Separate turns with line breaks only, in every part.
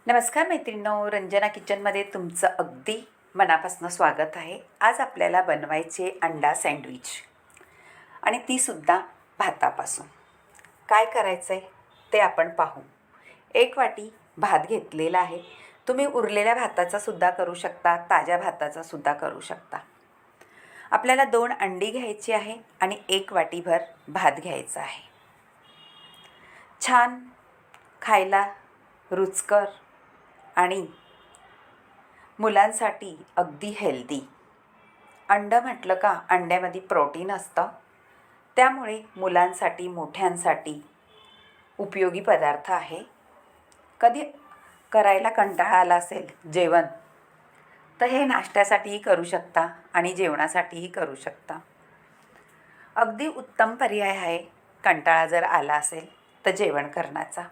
नमस्कार मैत्रिणींनो, रंजना किचनमध्ये तुमचं अगदी मनापासून स्वागत आहे. आज आपल्याला बनवायचे अंडा सँडविच आणि तीसुद्धा भातापासून. काय करायचं आहे ते आपण पाहू. 1 वाटी भात घेतलेला आहे. तुम्ही उरलेल्या भाताचासुद्धा करू शकता, ताज्या भाताचासुद्धा करू शकता. आपल्याला 2 अंडी घ्यायची आहे आणि 1 वाटीभर भात घ्यायचा आहे. छान खायला रुचकर आणि मुलांसाठी अगदी हेल्दी. अंडं म्हटलं का अंड्यामध्ये प्रोटीन असतं, त्यामुळे मुलांसाठी मोठ्यांसाठी उपयोगी पदार्थ आहे. कधी करायला कंटाळा आला असेल जेवण तर हे नाश्त्यासाठीही करू शकता आणि जेवणासाठीही करू शकता. अगदी उत्तम पर्याय आहे कंटाळा जर आला असेल तर जेवण करण्याचा.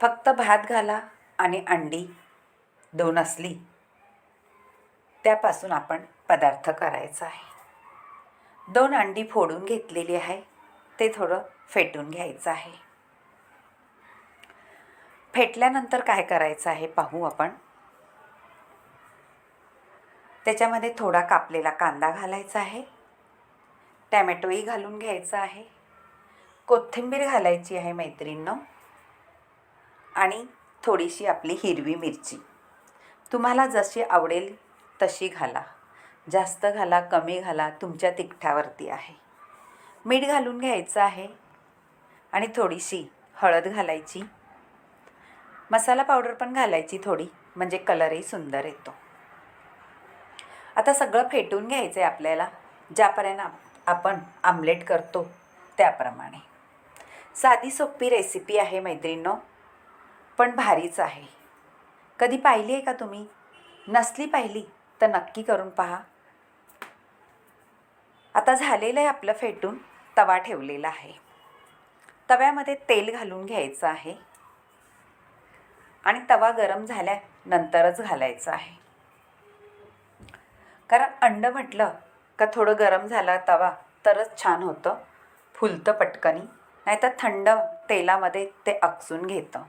फक्त भात घाला आणि अंडी 2 असली त्यापासून आपण पदार्थ करायचा आहे. 2 अंडी फोडून घेतलेली आहे, ते थोडं फेटून घ्यायचं आहे. फेटल्यानंतर काय करायचं आहे पाहू आपण. त्याच्यामध्ये थोडा कापलेला कांदा घालायचा आहे, टॅमॅटोही घालून घ्यायचा आहे, कोथिंबीर घालायची आहे मैत्रिणींनो, आणि थोडीशी आपली हिरवी मिरची. तुम्हाला जशी आवडेल तशी घाला, जास्त घाला कमी घाला, तुमच्या तिखटावरती आहे. मीठ घालून घ्यायचं आहे आणि थोडीशी हळद घालायची. मसाला पावडर पण घालायची थोडी, म्हणजे कलरही सुंदर येतो. आता सगळं फेटून घ्यायचं आहे आपल्याला, ज्यापर्यंत आपण आमलेट करतो त्याप्रमाणे. साधी सोपी रेसिपी आहे मैत्रिणींनो, पण भारीच आहे. कधी पाहिली आहे का तुम्ही? नसली पाहिली तर नक्की करून पहा. आता झालेलं आहे आपलं फेटून. तवा ठेवलेला आहे. तव्यामध्ये तेल घालून घ्यायचं आहे आणि तवा गरम झाल्यानंतरच घालायचं आहे. कारण अंडं म्हटलं का थोडं गरम झाला तवा तरच छान होतं, फुलतं पटकनी, नाहीतर थंड तेलामध्ये ते अकसून घेतं.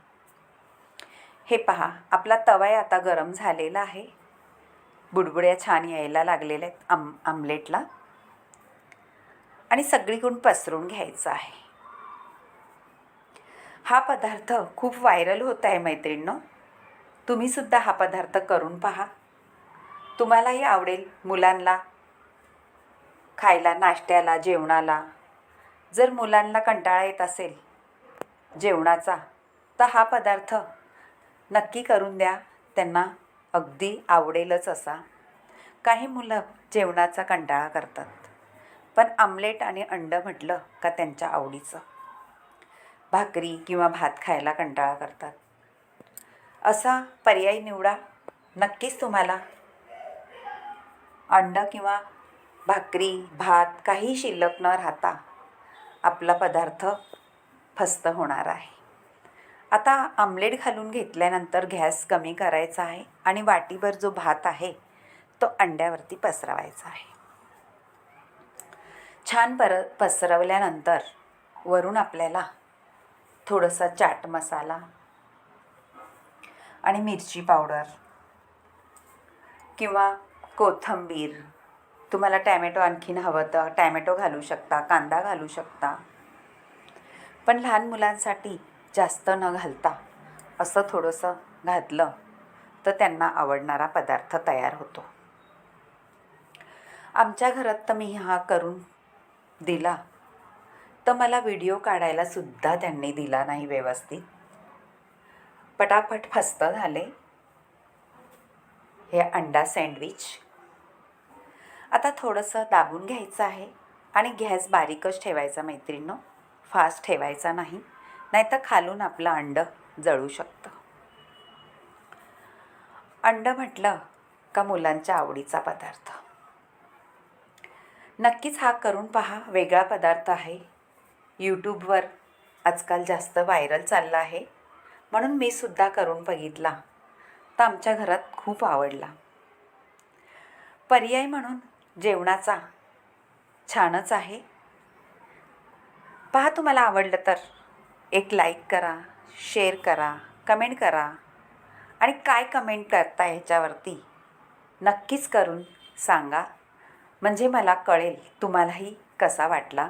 हे पहा, आपला तवा आता गरम झालेला आहे. बुडबुड्या छान यायला लागलेल्या आहेत आमलेटला, आणि सगळीकडून पसरून घ्यायचा आहे. हा पदार्थ खूप व्हायरल होत आहे मैत्रिणींनो. तुम्हीसुद्धा हा पदार्थ करून पहा, तुम्हालाही आवडेल. मुलांना खायला, नाश्त्याला, जेवणाला. जर मुलांना कंटाळा येत असेल जेवणाचा तर हा पदार्थ नक्की करून द्या, त्यांना अगदी आवडेलच असा. काही मुलं जेवणाचा कंटाळा करतात, पण आमलेट आणि अंडं म्हटलं का त्यांच्या आवडीचं. भाकरी किंवा भात खायला कंटाळा करतात. असा पर्याय निवडा. नक्कीच तुम्हाला अंडं किंवा भाकरी, भात काही शिल्लक न राहता आपला पदार्थ फस्त होणार आहे. आता आमलेट घालून घेतल्यानंतर गॅस कमी करायचा आहे आणि वाटीभर जो भात आहे तो अंड्यावरती पसरवायचा आहे. छान पसरवल्यानंतर वरून आपल्याला थोडासा चाट मसाला आणि मिरची पावडर किंवा कोथिंबीर, तुम्हाला टॅमॅटो आणखीन हवं तर टॅमॅटो घालू शकता, कांदा घालू शकता. पण लहान मुलांसाठी जास्त न घालता असं थोडंसं घातलं तर त्यांना आवडणारा पदार्थ तयार होतो. आमच्या घरात तर मी हा करून दिला तर मला व्हिडिओ काढायला सुद्धा त्यांनी दिला नाही व्यवस्थित. पटापट फस्त झाले हे अंडा सँडविच. आता थोडंसं दाबून घ्यायचं आहे आणि गॅस बारीकच ठेवायचा मैत्रिणींनो, फास्ट ठेवायचा नाही, नाहीतर खालून आपलं अंडं जळू शकतं. अंडं म्हटलं का मुलांच्या आवडीचा पदार्थ. नक्कीच हा करून पहा. वेगळा पदार्थ आहे. यूट्यूबवर आजकाल जास्त व्हायरल चालला आहे, म्हणून मी सुद्धा करून बघितला तर आमच्या घरात खूप आवडला. पर्याय म्हणून जेवणाचा छानच आहे. पहा, तुम्हाला आवडलं तर एक लाईक करा, शेअर करा, कमेंट करा. आणि काय कमेंट करता ह्याच्यावरती नक्कीच करून सांगा, म्हणजे मला कळेल तुम्हालाही कसा वाटला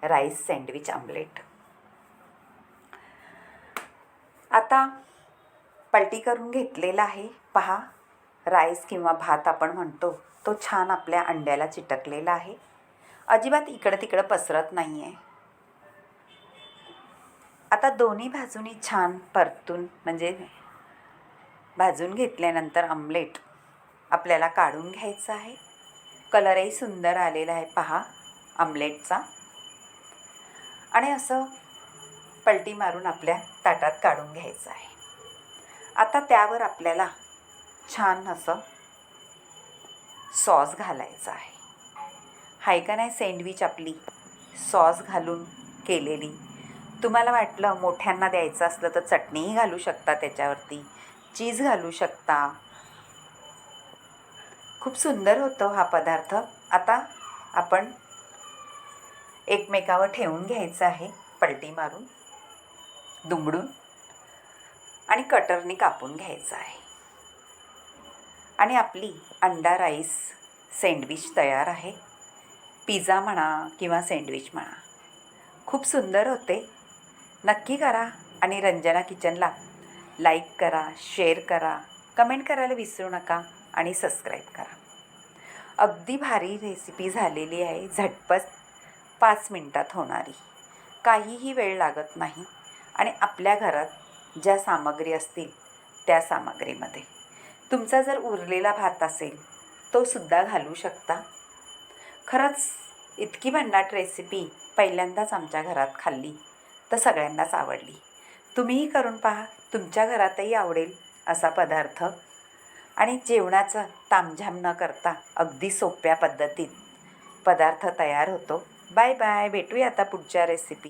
राईस सँडविच आमलेट. आता पलटी करून घेतलेला आहे पहा. राईस किंवा भात आपण म्हणतो तो छान आपल्या अंड्याला चिटकलेला आहे, अजिबात इकडं तिकडं पसरत नाही आहे. आता दोन्ही बाजूनी छान परतून म्हणजे भाजून घेतल्यानंतर आमलेट आपल्याला काढून घ्यायचं आहे. कलरही सुंदर आलेला आहे पहा आमलेटचा. आणि असं पलटी मारून आपल्या ताटात काढून घ्यायचं आहे. आता त्यावर आपल्याला छान असं सॉस घालायचं आहे. हाय का नाही सँडविच आपली सॉस घालून केलेली. तुम्हाला वाटलं मोठ्यांना द्यायचं असलं तर चटणीही घालू शकता, त्याच्यावरती चीज घालू शकता. खूप सुंदर होतं हा पदार्थ. आता आपण एकमेकावर ठेवून घ्यायचं आहे पलटी मारून दुमडून, आणि कटरनी कापून घ्यायचं आहे. आणि आपली अंडा राईस सँडविच तयार आहे. पिझ्झा म्हणा किंवा सँडविच म्हणा, खूप सुंदर होते. नक्की करा आणि रंजना किचनला लाईक करा, शेअर करा, कमेंट करायला विसरू नका आणि सबस्क्राईब करा. अगदी भारी रेसिपी झालेली आहे, झटपट 5 मिनटात होणारी, काहीही वेळ लागत नाही. आणि आपल्या घरात ज्या सामग्री असतील त्या सामग्रीमध्ये तुमचा जर उरलेला भात असेल तो सुद्धा घालू शकता. खरंच इतकी भन्नाट रेसिपी पहिल्यांदाच आमच्या घरात खाल्ली तर सगळ्यांनाच आवडली. तुम्हीही करून पहा, तुमच्या घरातही आवडेल असा पदार्थ. आणि जेवणाचं तामझाम न करता अगदी सोप्या पद्धतीत पदार्थ तयार होतो. बाय बाय, भेटूया आता पुढच्या रेसिपी.